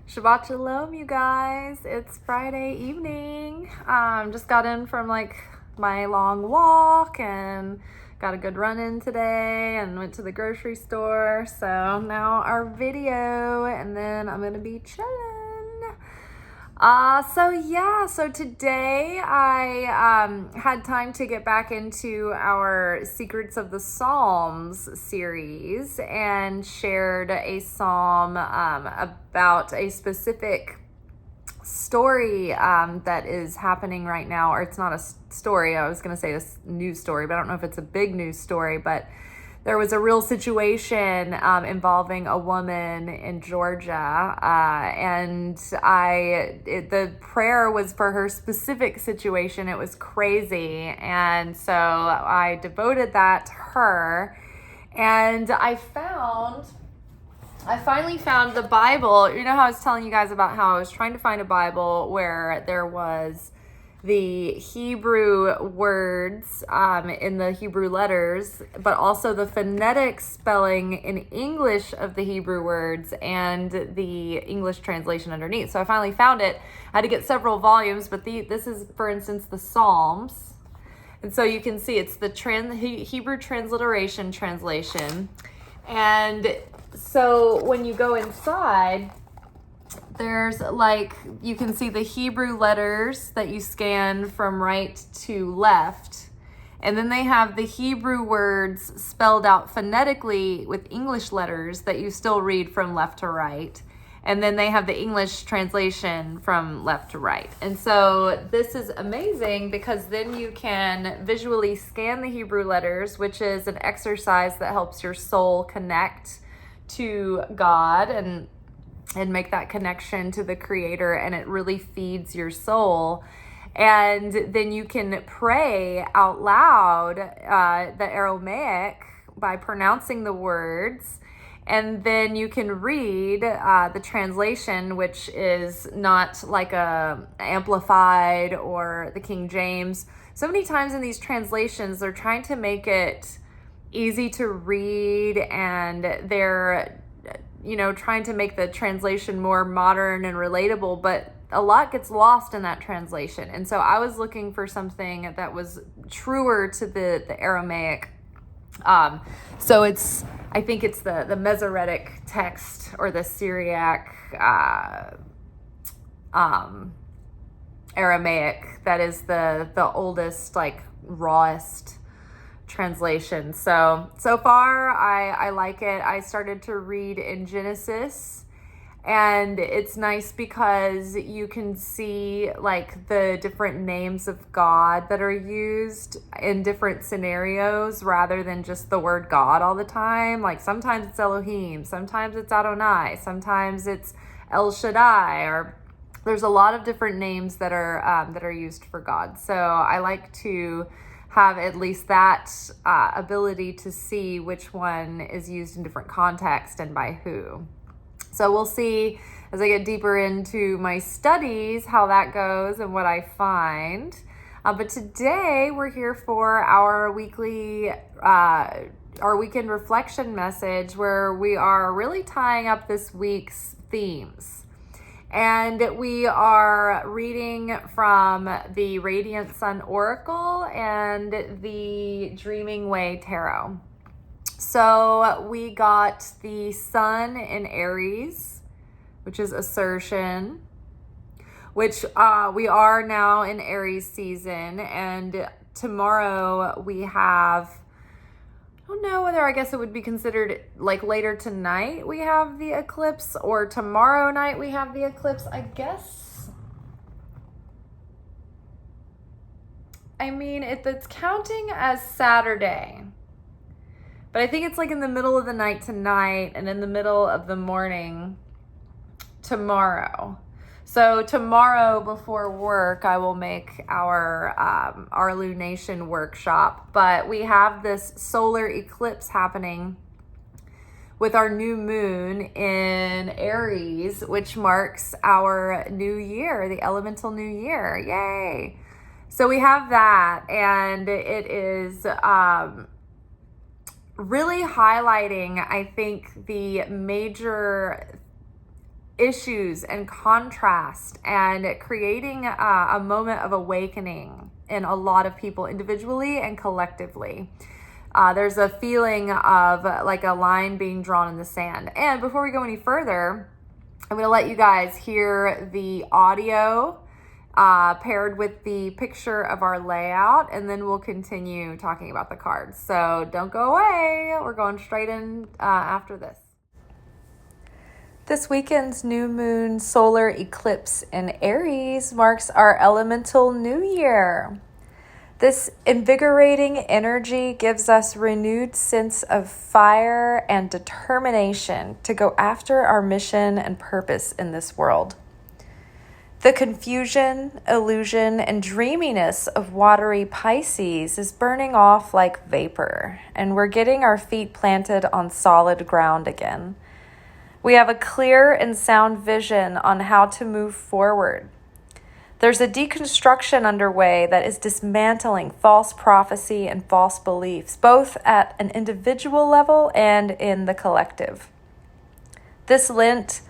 Shabbat Shalom, you guys. It's Friday evening. Just got in from my long walk and got a good run in today and went to the grocery store. So now our video, and then I'm gonna be chilling. So today I had time to get back into our Secrets of the Psalms series and shared a psalm about a specific story that is happening right now. Or it's not a story, I was going to say a news story, but I don't know if it's a big news story, but there was a real situation involving a woman in Georgia, and the prayer was for her specific situation. It was crazy, and so I devoted that to her, and I finally found the Bible. You know how I was telling you guys about how I was trying to find a Bible where there was the Hebrew words in the Hebrew letters, but also the phonetic spelling in English of the Hebrew words and the English translation underneath. So I finally found it. I had to get several volumes, but this is, for instance, the Psalms. And so you can see it's the Hebrew transliteration translation. And so when you go inside, there's you can see the Hebrew letters that you scan from right to left. And then they have the Hebrew words spelled out phonetically with English letters that you still read from left to right. And then they have the English translation from left to right. And so this is amazing because then you can visually scan the Hebrew letters, which is an exercise that helps your soul connect to God and make that connection to the Creator, and it really feeds your soul. And then you can pray out loud the Aramaic by pronouncing the words, and then you can read the translation, which is not like a amplified or the King James. So many times in these translations, they're trying to make it easy to read, and they're trying to make the translation more modern and relatable, but a lot gets lost in that translation. And so I was looking for something that was truer to the Aramaic. So I think it's the Masoretic text or the Syriac Aramaic that is the oldest, rawest translation. So far I like it. I started to read in Genesis, and it's nice because you can see the different names of God that are used in different scenarios rather than just the word God all the time. Sometimes it's Elohim, sometimes it's Adonai, sometimes it's El Shaddai, or there's a lot of different names that are used for God. So I like to have at least that ability to see which one is used in different contexts and by who. So we'll see as I get deeper into my studies how that goes and what I find. But today we're here for our weekend reflection message, where we are really tying up this week's themes. And we are reading from the Radiant Sun Oracle and the Dreaming Way Tarot. So we got the Sun in Aries, which is assertion, which we are now in Aries season. And tomorrow we have, I don't know whether I guess it would be considered later tonight we have the eclipse, or tomorrow night we have the eclipse. I guess, I mean, it's counting as Saturday, but I think it's in the middle of the night tonight and in the middle of the morning tomorrow. So tomorrow before work, I will make our lunation workshop. But we have this solar eclipse happening with our new moon in Aries, which marks our new year, the elemental new year. Yay! So we have that, and it is really highlighting, I think, the major issues and contrast, and creating a moment of awakening in a lot of people individually and collectively. There's a feeling of like a line being drawn in the sand. And before we go any further, I'm going to let you guys hear the audio paired with the picture of our layout, and then we'll continue talking about the cards. So don't go away. We're going straight in after this. This weekend's new moon solar eclipse in Aries marks our elemental new year. This invigorating energy gives us renewed sense of fire and determination to go after our mission and purpose in this world. The confusion, illusion, and dreaminess of watery Pisces is burning off like vapor, and we're getting our feet planted on solid ground again. We have a clear and sound vision on how to move forward. There's a deconstruction underway that is dismantling false prophecy and false beliefs, both at an individual level and in the collective. This Lent,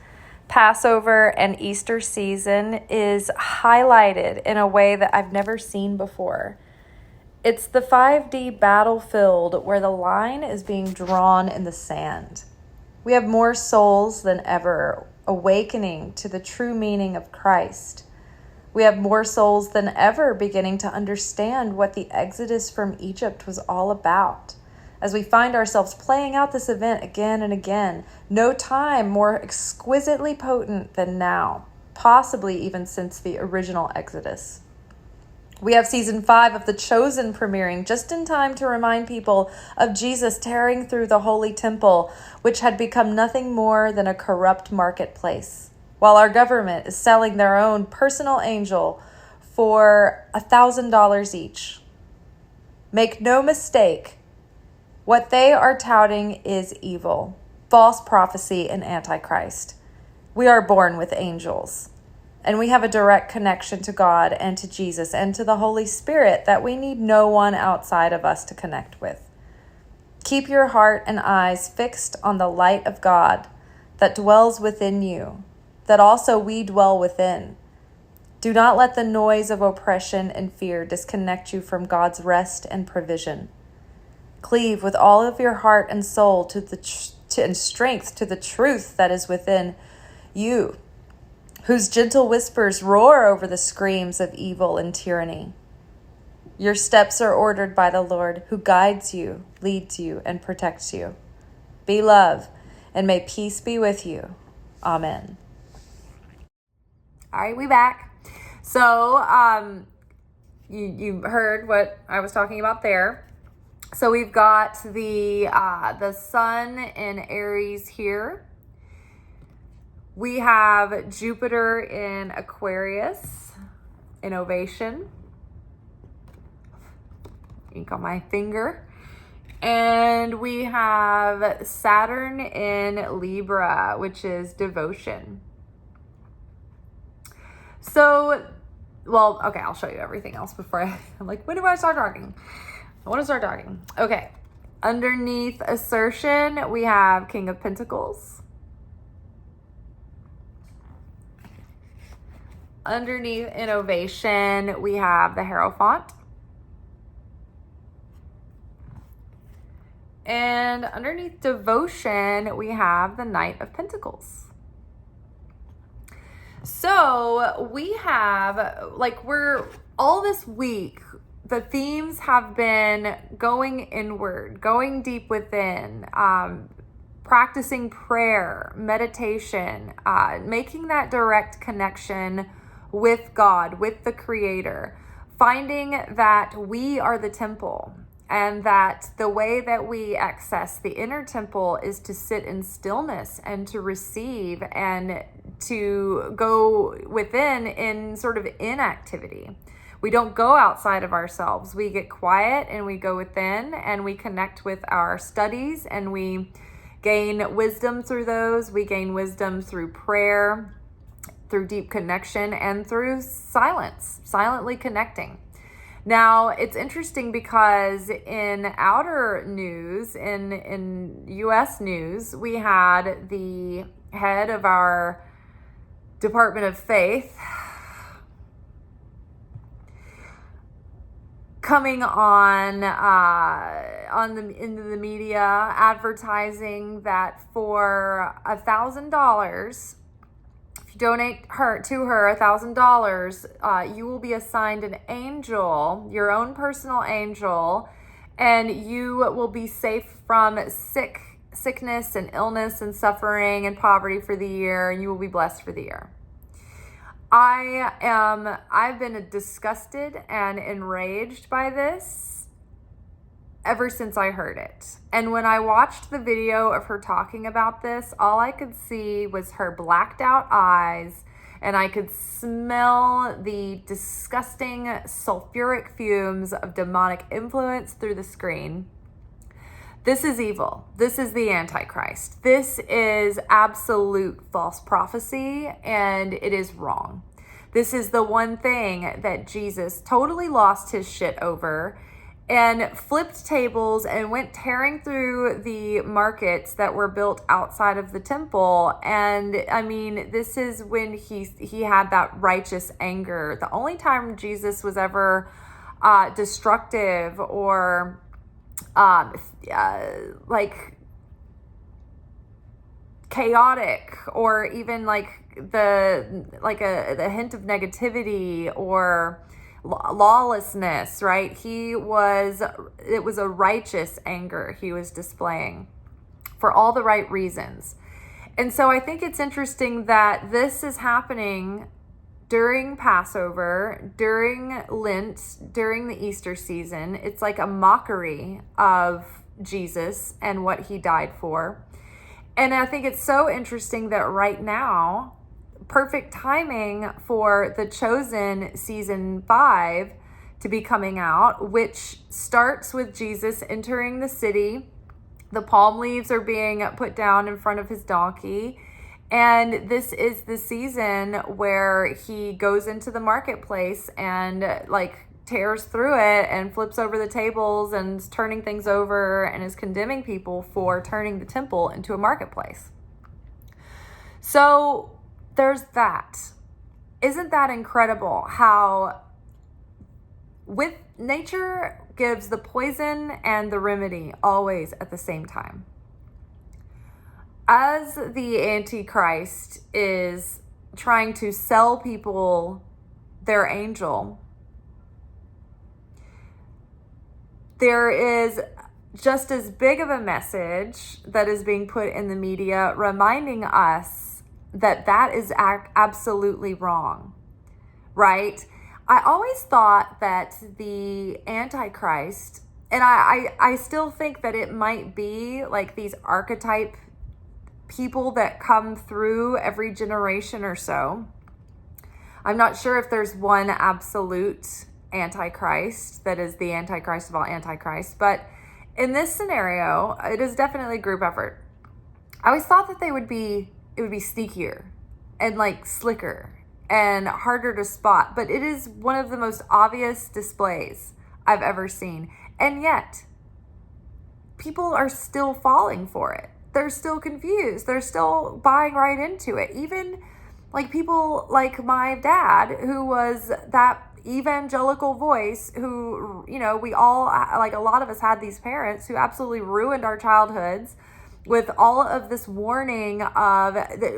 Passover, and Easter season is highlighted in a way that I've never seen before. It's the 5D battlefield where the line is being drawn in the sand. We have more souls than ever awakening to the true meaning of Christ. We have more souls than ever beginning to understand what the exodus from Egypt was all about. As we find ourselves playing out this event again and again, no time more exquisitely potent than now, possibly even since the original Exodus. We have season 5 of The Chosen premiering just in time to remind people of Jesus tearing through the holy temple, which had become nothing more than a corrupt marketplace, while our government is selling their own personal angel for $1,000 each. Make no mistake, what they are touting is evil, false prophecy, and antichrist. We are born with angels. And we have a direct connection to God and to Jesus and to the Holy Spirit that we need no one outside of us to connect with. Keep your heart and eyes fixed on the light of God that dwells within you, that also we dwell within. Do not let the noise of oppression and fear disconnect you from God's rest and provision. Cleave with all of your heart and soul and strength to the truth that is within you, whose gentle whispers roar over the screams of evil and tyranny. Your steps are ordered by the Lord, who guides you, leads you, and protects you. Be love, and may peace be with you. Amen. All right, we back. So, you heard what I was talking about there. So we've got the sun in Aries here. We have Jupiter in Aquarius, in Ovation. Ink on my finger. And we have Saturn in Libra, which is devotion. So, well, okay, I'll show you everything else before I'm like, when do I start talking? I want to start talking. Okay. Underneath assertion, we have King of Pentacles. Underneath innovation, we have the Hierophant. And underneath devotion, we have the Knight of Pentacles. So we have, we're all this week, the themes have been going inward, going deep within, practicing prayer, meditation, making that direct connection with God, with the Creator, finding that we are the temple, and that the way that we access the inner temple is to sit in stillness and to receive and to go within in sort of inactivity. We don't go outside of ourselves. We get quiet and we go within and we connect with our studies and we gain wisdom through those. We gain wisdom through prayer, through deep connection, and through silence, silently connecting. Now, it's interesting because in outer news, in U.S. news, we had the head of our Department of Faith coming on in the media advertising that for $1,000, if you donate to her $1,000, you will be assigned an angel, your own personal angel, and you will be safe from sickness and illness and suffering and poverty for the year, and you will be blessed for the year. I've been disgusted and enraged by this ever since I heard it. And when I watched the video of her talking about this, all I could see was her blacked out eyes, and I could smell the disgusting sulfuric fumes of demonic influence through the screen. This is evil. This is the Antichrist. This is absolute false prophecy, and it is wrong. This is the one thing that Jesus totally lost his shit over and flipped tables and went tearing through the markets that were built outside of the temple. And I mean, this is when he had that righteous anger. The only time Jesus was ever destructive or like chaotic, or even like the hint of negativity or lawlessness, right? It was a righteous anger he was displaying for all the right reasons. And so I think it's interesting that this is happening during Passover, during Lent, during the Easter season. It's like a mockery of Jesus and what he died for. And I think it's so interesting that right now, perfect timing for The Chosen season 5 to be coming out, which starts with Jesus entering the city. The palm leaves are being put down in front of his donkey. And this is the season where he goes into the marketplace and like tears through it and flips over the tables and is turning things over and is condemning people for turning the temple into a marketplace. So there's that. Isn't that incredible how with nature gives the poison and the remedy always at the same time? As the Antichrist is trying to sell people their angel, there is just as big of a message that is being put in the media reminding us that that is absolutely wrong, right? I always thought that the Antichrist, and I still think that it might be like these archetype people that come through every generation or so. I'm not sure if there's one absolute Antichrist that is the Antichrist of all Antichrists, but in this scenario, it is definitely a group effort. I always thought that it would be sneakier and like slicker and harder to spot, but it is one of the most obvious displays I've ever seen. And yet, people are still falling for it. They're still confused. They're still buying right into it. Even like people like my dad, who was that evangelical voice who, you know, we all, like a lot of us had these parents who absolutely ruined our childhoods with all of this warning of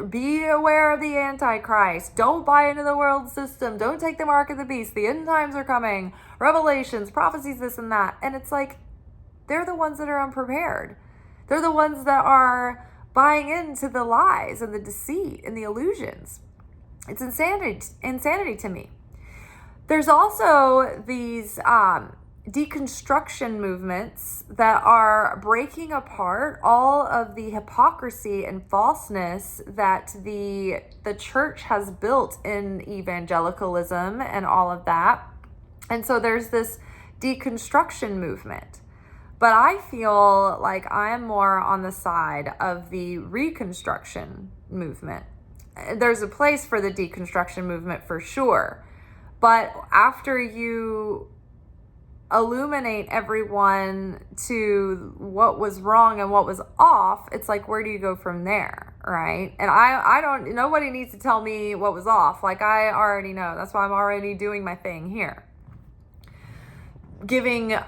be aware of the Antichrist. Don't buy into the world system. Don't take the mark of the beast. The end times are coming. Revelations, prophecies, this and that. And it's like, they're the ones that are unprepared. They're the ones that are buying into the lies and the deceit and the illusions. It's insanity to me. There's also these deconstruction movements that are breaking apart all of the hypocrisy and falseness that the church has built in evangelicalism and all of that. And so there's this deconstruction movement. But I feel like I am more on the side of the reconstruction movement. There's a place for the deconstruction movement for sure. But after you illuminate everyone to what was wrong and what was off, it's like, where do you go from there, right? And I don't, nobody needs to tell me what was off. Like, I already know. That's why I'm already doing my thing here. Giving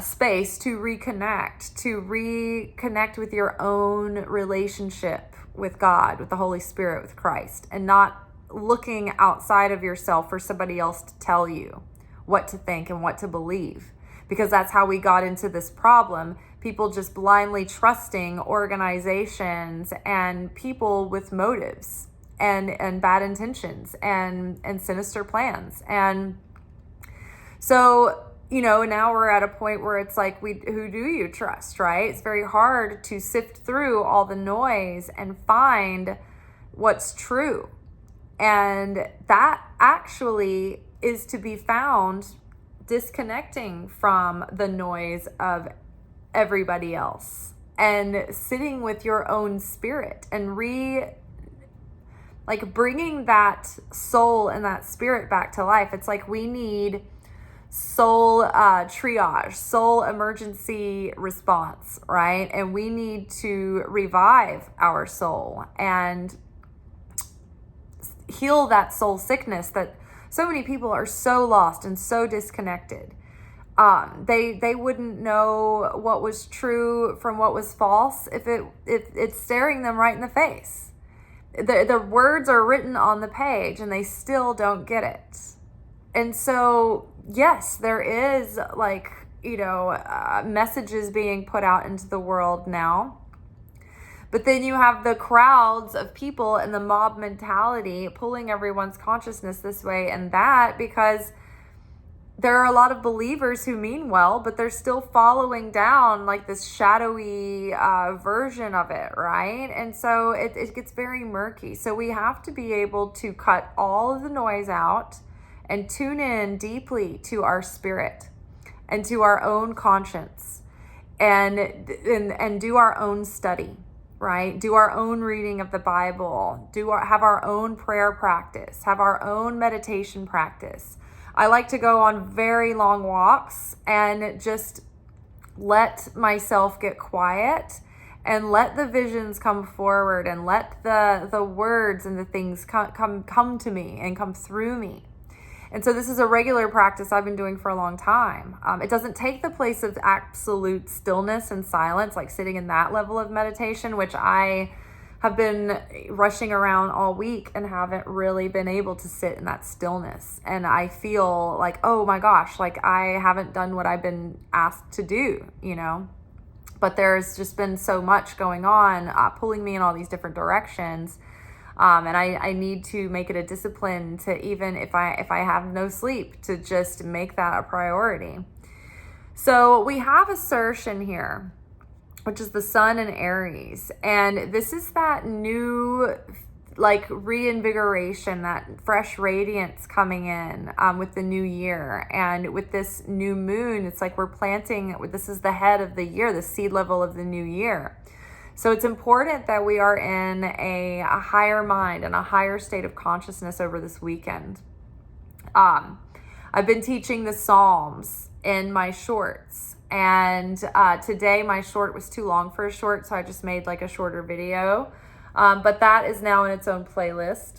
space to reconnect with your own relationship with God, with the Holy Spirit, with Christ, and not looking outside of yourself for somebody else to tell you what to think and what to believe, because that's how we got into this problem. People just blindly trusting organizations and people with motives and bad intentions and sinister plans. And so, now we're at a point where it's like, who do you trust, right? It's very hard to sift through all the noise and find what's true. And that actually is to be found disconnecting from the noise of everybody else and sitting with your own spirit and bringing that soul and that spirit back to life. It's like we need soul triage, soul emergency response, right? And we need to revive our soul and heal that soul sickness that so many people are so lost and so disconnected. They wouldn't know what was true from what was false if it's staring them right in the face. The words are written on the page and they still don't get it. And so, yes, there is messages being put out into the world now. But then you have the crowds of people and the mob mentality pulling everyone's consciousness this way and that, because there are a lot of believers who mean well, but they're still following down like this shadowy version of it, right? And so it gets very murky. So we have to be able to cut all of the noise out and tune in deeply to our spirit and to our own conscience and do our own study. Right? Do our own reading of the Bible, have our own prayer practice, have our own meditation practice. I like to go on very long walks and just let myself get quiet and let the visions come forward and let the words and the things come to me and come through me. And so this is a regular practice I've been doing for a long time. It doesn't take the place of absolute stillness and silence, like sitting in that level of meditation, which I have been rushing around all week and haven't really been able to sit in that stillness. And I feel like, oh my gosh, like I haven't done what I've been asked to do, But there's just been so much going on, pulling me in all these different directions. And I need to make it a discipline to, even if I have no sleep, to just make that a priority. So we have assertion here, which is the sun in Aries. And this is that new, reinvigoration, that fresh radiance coming in with the new year. And with this new moon, it's like we're planting, this is the head of the year, the seed level of the new year. So it's important that we are in a higher mind and a higher state of consciousness over this weekend. I've been teaching the Psalms in my shorts, and today my short was too long for a short, so I just made a shorter video. But that is now in its own playlist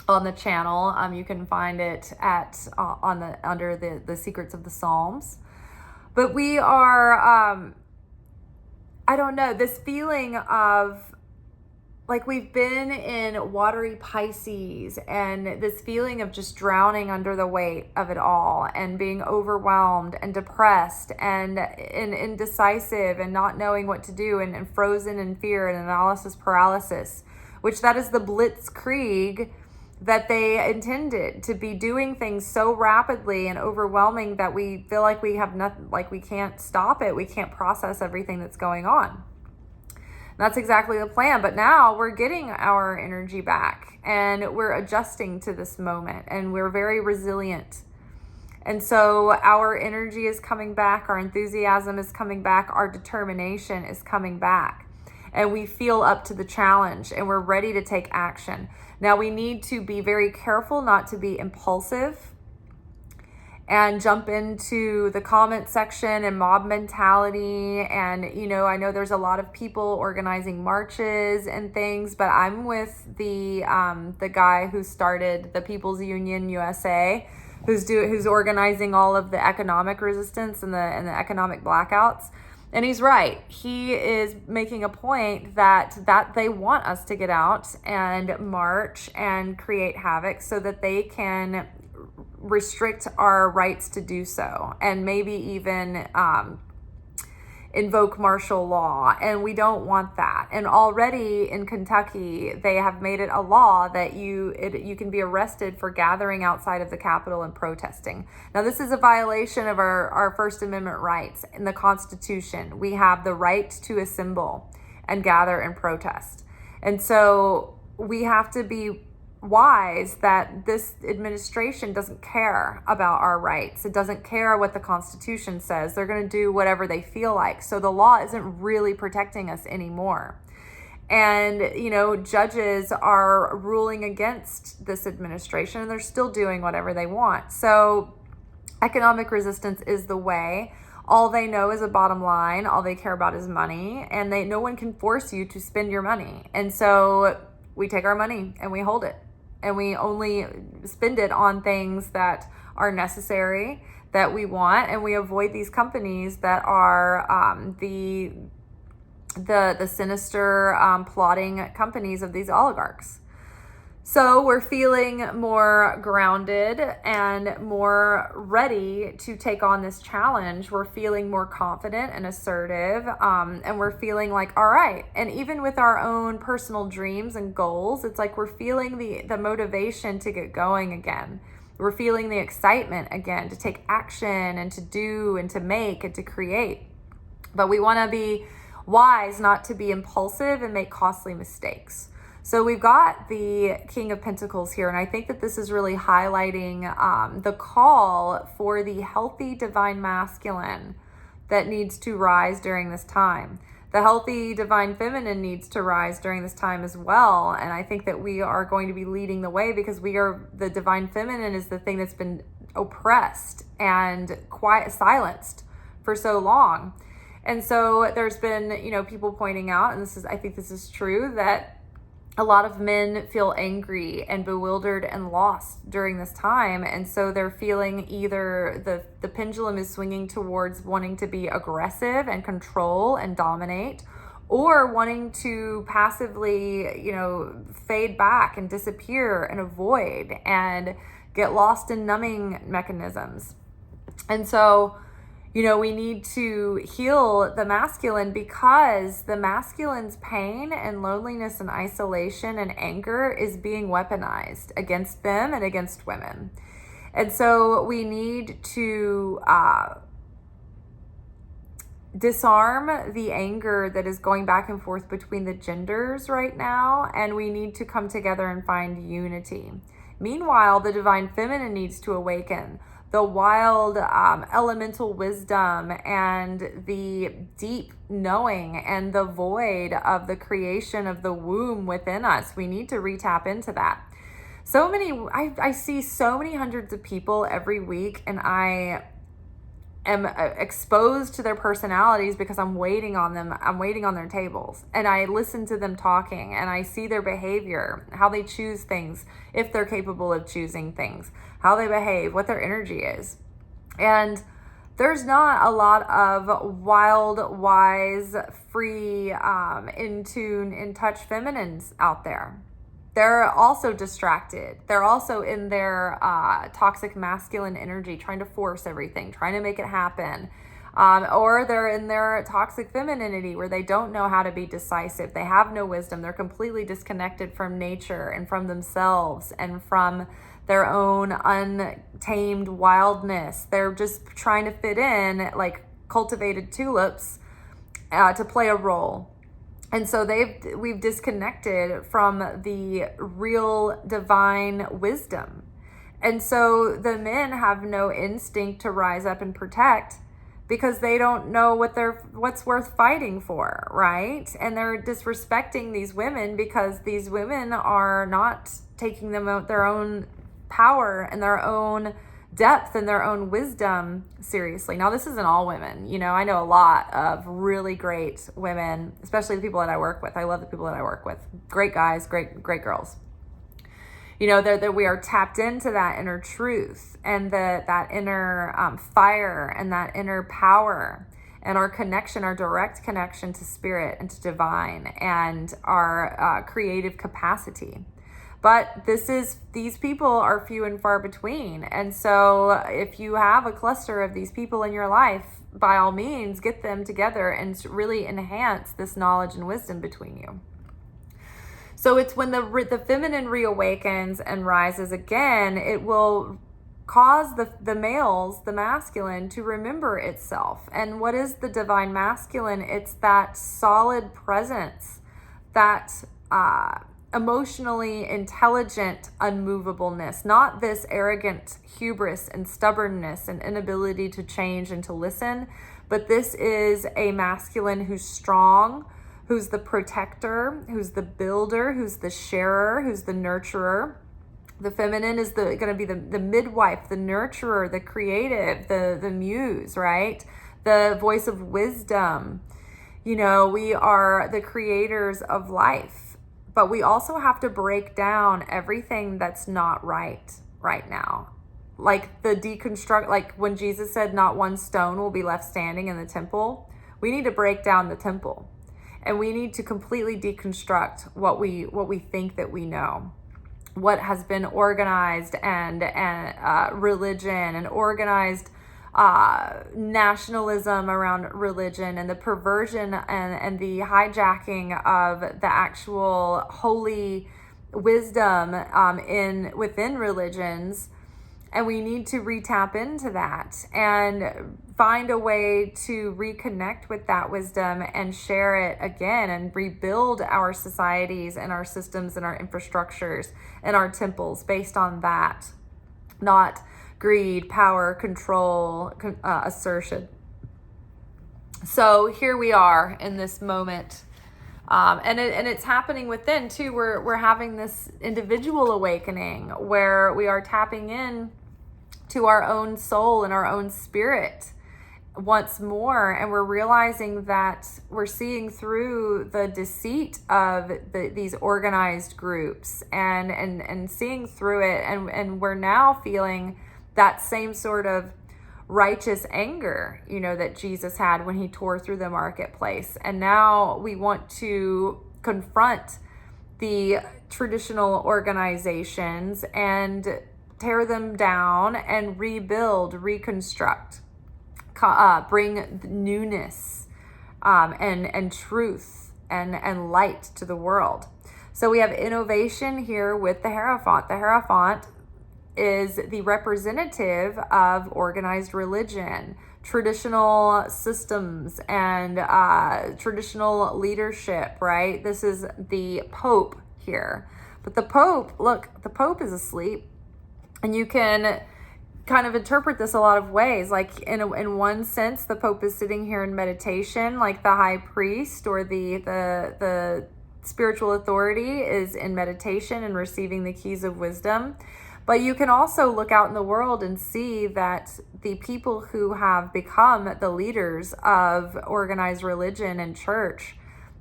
on the channel. You can find it under the Secrets of the Psalms. But we are I don't know, this feeling of we've been in watery Pisces, and this feeling of just drowning under the weight of it all and being overwhelmed and depressed and indecisive and not knowing what to do and frozen in fear and analysis paralysis, which that is the blitzkrieg that they intended, to be doing things so rapidly and overwhelming that we feel like we have nothing, we can't stop it. We can't process everything that's going on. And that's exactly the plan. But now we're getting our energy back and we're adjusting to this moment and we're very resilient. And so our energy is coming back. Our enthusiasm is coming back. Our determination is coming back. And we feel up to the challenge and we're ready to take action. Now we need to be very careful not to be impulsive and jump into the comment section and mob mentality. And, I know there's a lot of people organizing marches and things, but I'm with the guy who started the People's Union USA, who's organizing all of the economic resistance and the economic blackouts. And he's right. He is making a point that they want us to get out and march and create havoc so that they can restrict our rights to do so, and maybe even invoke martial law. And we don't want that. And already in Kentucky, they have made it a law that you can be arrested for gathering outside of the Capitol and protesting. Now, this is a violation of our First Amendment rights in the Constitution. We have the right to assemble and gather and protest. And so we have to be wise that this administration doesn't care about our rights. It doesn't care what the Constitution says. They're going to do whatever they feel like. So the law isn't really protecting us anymore. And, judges are ruling against this administration, and they're still doing whatever they want. So economic resistance is the way. All they know is a bottom line. All they care about is money, and no one can force you to spend your money. And so we take our money and we hold it. And we only spend it on things that are necessary, that we want, and we avoid these companies that are the sinister plotting companies of these oligarchs. So we're feeling more grounded and more ready to take on this challenge. We're feeling more confident and assertive, and we're feeling like, all right. And even with our own personal dreams and goals, it's like we're feeling the motivation to get going again. We're feeling the excitement again to take action and to do and to make and to create. But we want to be wise not to be impulsive and make costly mistakes. So we've got the King of Pentacles here, and I think that this is really highlighting the call for the healthy divine masculine that needs to rise during this time. The healthy divine feminine needs to rise during this time as well, and I think that we are going to be leading the way because the divine feminine is the thing that's been oppressed and silenced for so long. And so there's been, people pointing out, and I think this is true, that a lot of men feel angry and bewildered and lost during this time. And so they're feeling either the pendulum is swinging towards wanting to be aggressive and control and dominate, or wanting to passively, fade back and disappear and avoid and get lost in numbing mechanisms. And so, we need to heal the masculine because the masculine's pain and loneliness and isolation and anger is being weaponized against them and against women. And so we need to disarm the anger that is going back and forth between the genders right now, and we need to come together and find unity. Meanwhile, the divine feminine needs to awaken. The wild elemental wisdom and the deep knowing and the void of the creation of the womb within us. We need to re-tap into that. I see so many hundreds of people every week, and I am exposed to their personalities because I'm waiting on them. I'm waiting on their tables, and I listen to them talking, and I see their behavior, how they choose things, if they're capable of choosing things, how they behave, what their energy is. And there's not a lot of wild, wise, free, in tune, in touch feminines out there. They're also distracted. They're also in their toxic masculine energy, trying to force everything, trying to make it happen. Or they're in their toxic femininity where they don't know how to be decisive. They have no wisdom. They're completely disconnected from nature and from themselves and from their own untamed wildness. They're just trying to fit in like cultivated tulips to play a role. And so we've disconnected from the real divine wisdom. And so the men have no instinct to rise up and protect because they don't know what's worth fighting for, right? And they're disrespecting these women because these women are not taking their own power and their own depth in their own wisdom seriously. Now, this isn't all women. I know a lot of really great women, especially the people that I work with. I love the people that I work with. Great guys, great girls. That we are tapped into that inner truth and that inner fire and that inner power and our connection, our direct connection to spirit and to divine and our creative capacity. But these people are few and far between. And so if you have a cluster of these people in your life, by all means, get them together and really enhance this knowledge and wisdom between you. So it's when the feminine reawakens and rises again, it will cause the males, the masculine, to remember itself. And what is the divine masculine? It's that solid presence, that emotionally intelligent unmovableness, not this arrogant hubris and stubbornness and inability to change and to listen, but this is a masculine who's strong, who's the protector, who's the builder, who's the sharer, who's the nurturer. The feminine is going to be the midwife, the nurturer, the creative, the muse, right? The voice of wisdom. We are the creators of life, but we also have to break down everything that's not right now. Like like when Jesus said not one stone will be left standing in the temple, we need to break down the temple. And we need to completely deconstruct what we think that we know, what has been organized and religion and organized nationalism around religion and the perversion and the hijacking of the actual holy wisdom within religions. And we need to re-tap into that and find a way to reconnect with that wisdom and share it again and rebuild our societies and our systems and our infrastructures and our temples based on that, not greed, power, control, assertion. So here we are in this moment. And it's happening within too. We're having this individual awakening where we are tapping in to our own soul and our own spirit once more, and we're realizing that we're seeing through the deceit of these organized groups and seeing through it, and we're now feeling that same sort of righteous anger, that Jesus had when he tore through the marketplace. And now we want to confront the traditional organizations and tear them down and rebuild, reconstruct, bring newness and truth and light to the world. So we have innovation here with the Hierophant. The Hierophant is the representative of organized religion, traditional systems, and traditional leadership, right? This is the Pope here. But the Pope is asleep. And you can kind of interpret this a lot of ways. Like in one sense, the Pope is sitting here in meditation, like the high priest or the spiritual authority is in meditation and receiving the keys of wisdom. But you can also look out in the world and see that the people who have become the leaders of organized religion and church,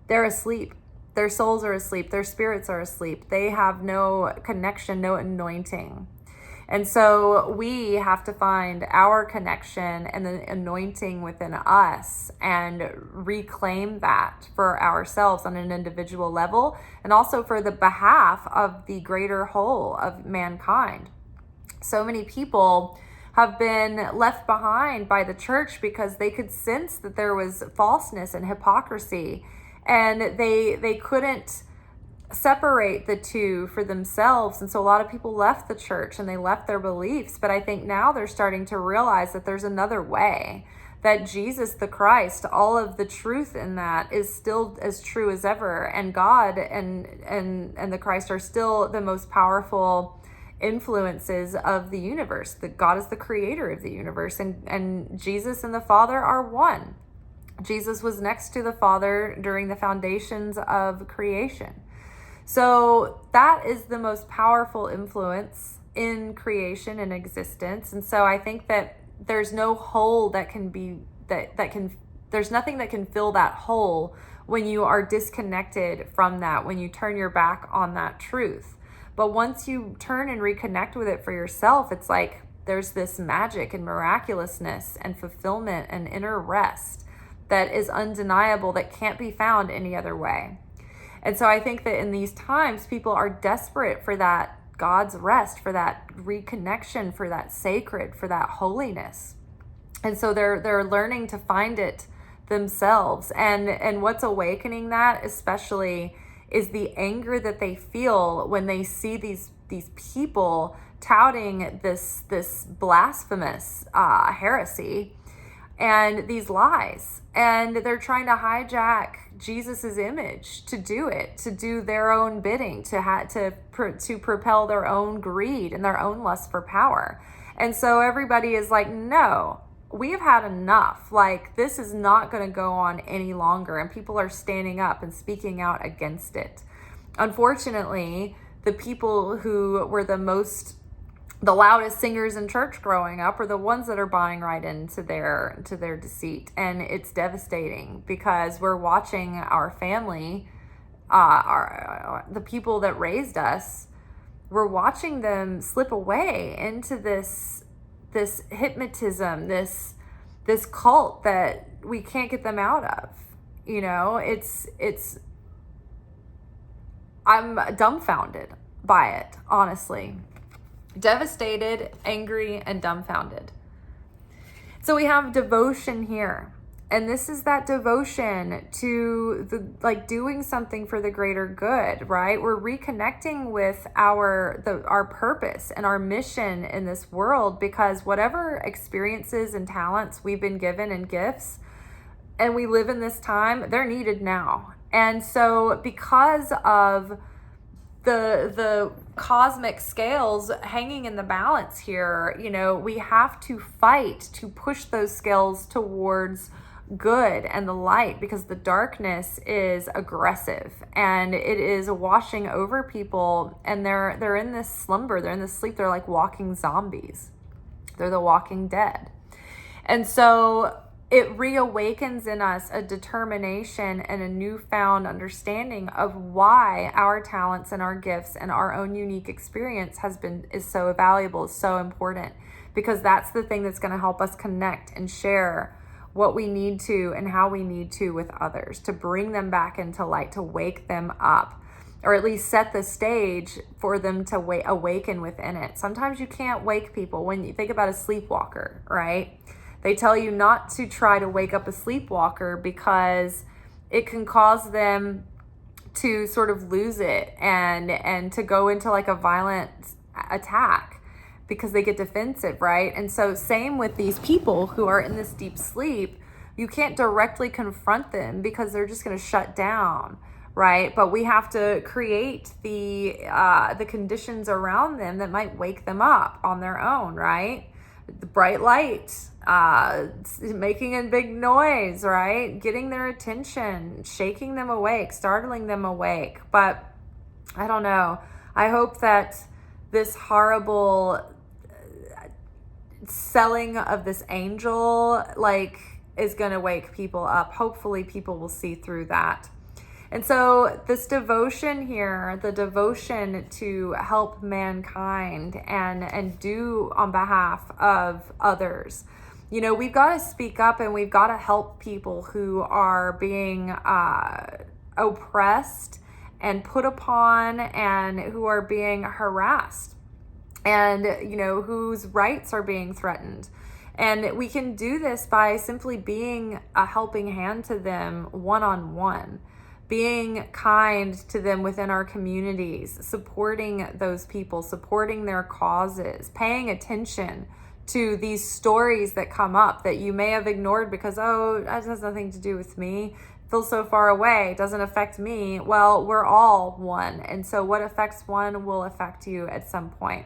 they're asleep. Their souls are asleep. Their spirits are asleep. They have no connection, no anointing. And so we have to find our connection and the anointing within us and reclaim that for ourselves on an individual level and also for the behalf of the greater whole of mankind. So many people have been left behind by the church because they could sense that there was falseness and hypocrisy, and they couldn't separate the two for themselves. And so a lot of people left the church and they left their beliefs. But I think now they're starting to realize that there's another way, that Jesus the Christ, all of the truth in that is still as true as ever. And God and the Christ are still the most powerful influences of the universe. That God is the creator of the universe, and Jesus and the Father are one. Jesus was next to the Father during the foundations of creation. So that is the most powerful influence in creation and existence. And so I think that there's no hole that can be, there's nothing that can fill that hole when you are disconnected from that, when you turn your back on that truth. But once you turn and reconnect with it for yourself, it's like there's this magic and miraculousness and fulfillment and inner rest that is undeniable, that can't be found any other way. And so I think that in these times, people are desperate for that God's rest, for that reconnection, for that sacred, for that holiness. And so they're learning to find it themselves. And what's awakening that especially is the anger that they feel when they see these people touting this blasphemous heresy and these lies. And they're trying to hijack Jesus's image to do it, to do their own bidding, to propel their own greed and their own lust for power. And so everybody is like, no, we have had enough. Like, this is not going to go on any longer. And people are standing up and speaking out against it. Unfortunately, the people who were the loudest singers in church growing up are the ones that are buying right into their deceit. And it's devastating because we're watching our family, the people that raised us, we're watching them slip away into this hypnotism, this cult that we can't get them out of. You know, I'm dumbfounded by it, honestly. Devastated, angry, and dumbfounded. So we have devotion here. And this is that devotion to doing something for the greater good, right? We're reconnecting with our purpose and our mission in this world, because whatever experiences and talents we've been given and gifts, and we live in this time, they're needed now. And so because of the cosmic scales hanging in the balance here, you know, we have to fight to push those scales towards good and the light, because the darkness is aggressive and it is washing over people, and they're in this slumber, they're in this sleep, they're like walking zombies, they're the walking dead. And so it reawakens in us a determination and a newfound understanding of why our talents and our gifts and our own unique experience is so valuable, is so important, because that's the thing that's going to help us connect and share what we need to and how we need to with others, to bring them back into light, to wake them up, or at least set the stage for them to awaken within it. Sometimes you can't wake people. When you think about a sleepwalker, right? They tell you not to try to wake up a sleepwalker because it can cause them to sort of lose it and to go into like a violent attack because they get defensive, right? And so same with these people who are in this deep sleep. You can't directly confront them because they're just going to shut down, right? But we have to create the conditions around them that might wake them up on their own, right? The bright light, making a big noise, right? Getting their attention, shaking them awake, startling them awake. But I don't know. I hope that this horrible selling of this angel is going to wake people up. Hopefully people will see through that. And so this devotion here, the devotion to help mankind and do on behalf of others, you know, we've got to speak up and we've got to help people who are being oppressed and put upon and who are being harassed and, you know, whose rights are being threatened. And we can do this by simply being a helping hand to them one-on-one. Being kind to them within our communities, supporting those people, supporting their causes, paying attention to these stories that come up that you may have ignored because, oh, that has nothing to do with me, feels so far away, it doesn't affect me. Well, we're all one. And so what affects one will affect you at some point.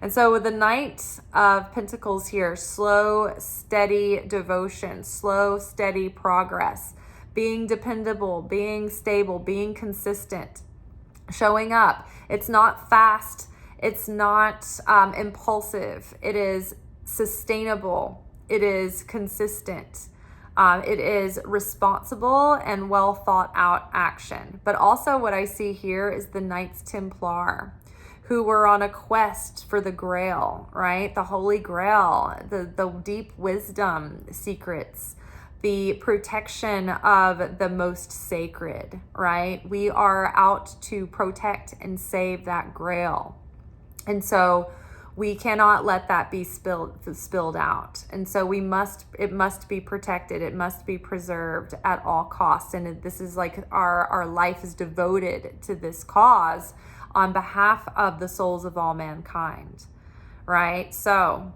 And so with the Knight of Pentacles here, slow, steady devotion, slow, steady progress, being dependable, being stable, being consistent. showing up. It's not fast. It's not impulsive. It is sustainable. It is consistent. It is responsible and well thought out action. But also what I see here is the Knights Templar, who were on a quest for the Grail, right? The Holy Grail, the deep wisdom secrets, the protection of the most sacred, right? We are out to protect and save that Grail. And so we cannot let that be spilled out. And so it must be protected. It must be preserved at all costs. And this is like our life is devoted to this cause on behalf of the souls of all mankind, right? So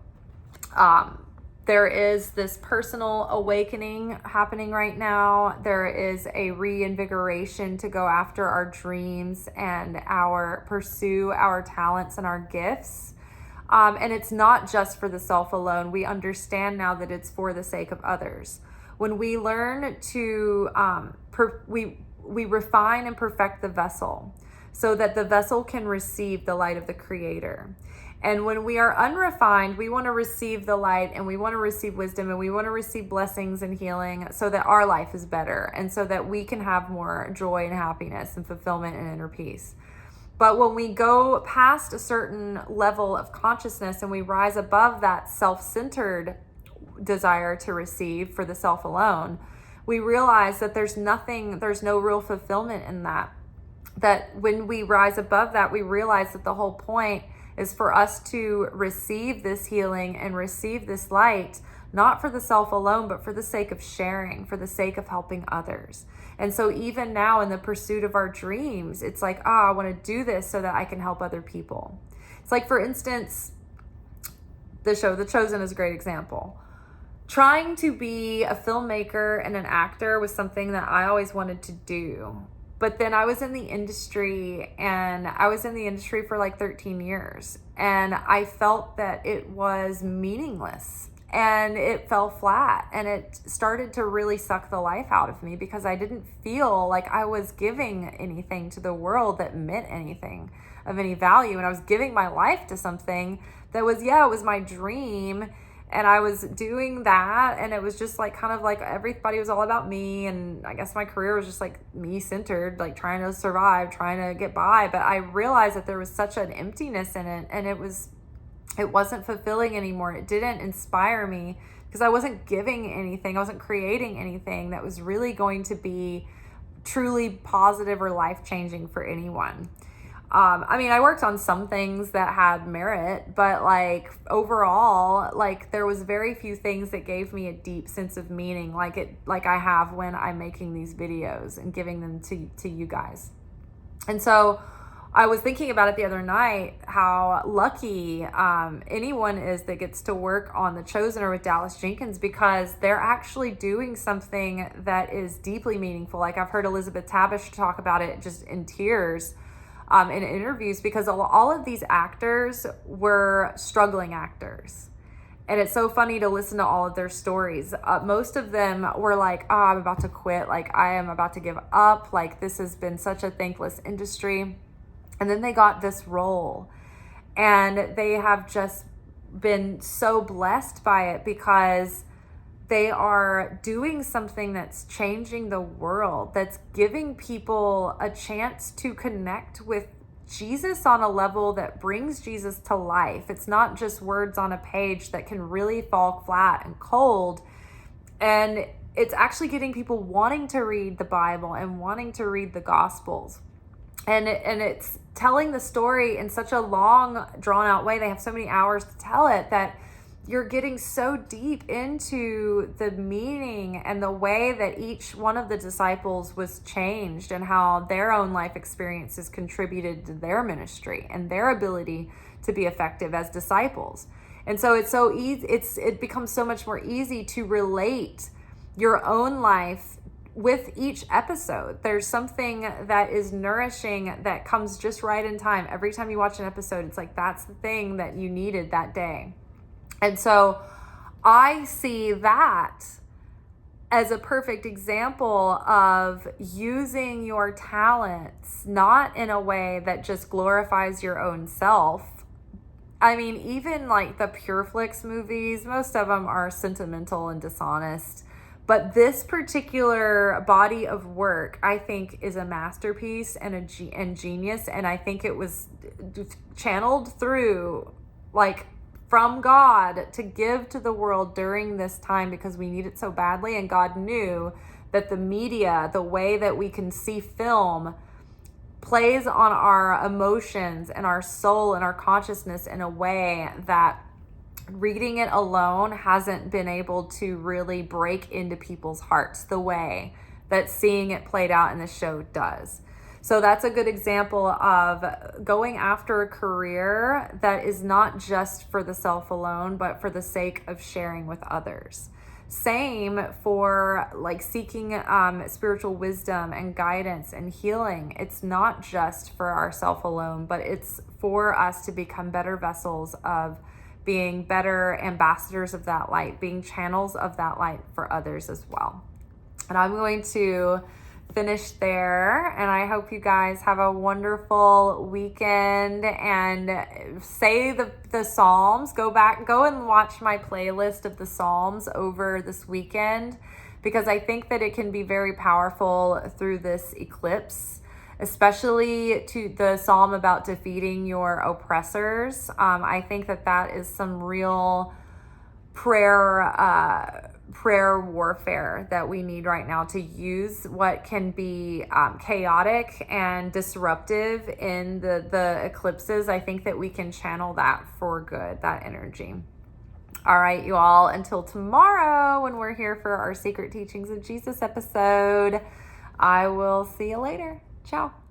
there is this personal awakening happening right now. There is a reinvigoration to go after our dreams and pursue our talents and our gifts. And it's not just for the self alone. We understand now that it's for the sake of others. When we learn to, we refine and perfect the vessel so that the vessel can receive the light of the Creator. And when we are unrefined, we want to receive the light and we want to receive wisdom and we want to receive blessings and healing so that our life is better and so that we can have more joy and happiness and fulfillment and inner peace. But when we go past a certain level of consciousness and we rise above that self-centered desire to receive for the self alone, we realize that there's no real fulfillment in that. That when we rise above that, we realize that the whole point is for us to receive this healing and receive this light, not for the self alone, but for the sake of sharing, for the sake of helping others. And so even now in the pursuit of our dreams, it's like, I want to do this so that I can help other people. It's like, for instance, the show The Chosen is a great example. Trying to be a filmmaker and an actor was something that I always wanted to do. But then I was in the industry, and I was in the industry for like 13 years, and I felt that it was meaningless and it fell flat, and it started to really suck the life out of me because I didn't feel like I was giving anything to the world that meant anything of any value. And I was giving my life to something that was, it was my dream. And I was doing that, and it was just like kind of like everybody was all about me, and I guess my career was just like me centered, like trying to survive, trying to get by. But I realized that there was such an emptiness in it, and it wasn't fulfilling anymore. It didn't inspire me because I wasn't giving anything. I wasn't creating anything that was really going to be truly positive or life-changing for anyone. I worked on some things that had merit, but like overall, like there was very few things that gave me a deep sense of meaning like I have when I'm making these videos and giving them to you guys. And so I was thinking about it the other night, how lucky anyone is that gets to work on The Chosen or with Dallas Jenkins, because they're actually doing something that is deeply meaningful. Like I've heard Elizabeth Tabish talk about it just in tears in interviews, because all of these actors were struggling actors. And it's so funny to listen to all of their stories. Most of them were like, I'm about to quit. Like, I am about to give up. Like, this has been such a thankless industry. And then they got this role. And they have just been so blessed by it because they are doing something that's changing the world, that's giving people a chance to connect with Jesus on a level that brings Jesus to life. It's not just words on a page that can really fall flat and cold. And it's actually getting people wanting to read the Bible and wanting to read the Gospels. And it's telling the story in such a long, drawn out way. They have so many hours to tell it that you're getting so deep into the meaning and the way that each one of the disciples was changed and how their own life experiences contributed to their ministry and their ability to be effective as disciples. And so it's so easy, it becomes so much more easy to relate your own life with each episode. There's something that is nourishing that comes just right in time. Every time you watch an episode, it's like that's the thing that you needed that day. And so I see that as a perfect example of using your talents, not in a way that just glorifies your own self. I mean, even like the Pureflix movies, most of them are sentimental and dishonest. But this particular body of work, I think, is a masterpiece and genius. And I think it was channeled through, like, from God to give to the world during this time because we need it so badly. And God knew that the media, the way that we can see film, plays on our emotions and our soul and our consciousness in a way that reading it alone hasn't been able to really break into people's hearts the way that seeing it played out in the show does. So that's a good example of going after a career that is not just for the self alone, but for the sake of sharing with others. Same for like seeking spiritual wisdom and guidance and healing. It's not just for ourself alone, but it's for us to become better vessels of being better ambassadors of that light, being channels of that light for others as well. And I'm going to finish there, and I hope you guys have a wonderful weekend and say the Psalms. Go and watch my playlist of the Psalms over this weekend, because I think that it can be very powerful through this eclipse, especially to the Psalm about defeating your oppressors. I think that is some real prayer warfare that we need right now to use what can be chaotic and disruptive in the eclipses. I think that we can channel that for good, that energy. All right, you all, until tomorrow when we're here for our Secret Teachings of Jesus episode, I will see you later. Ciao.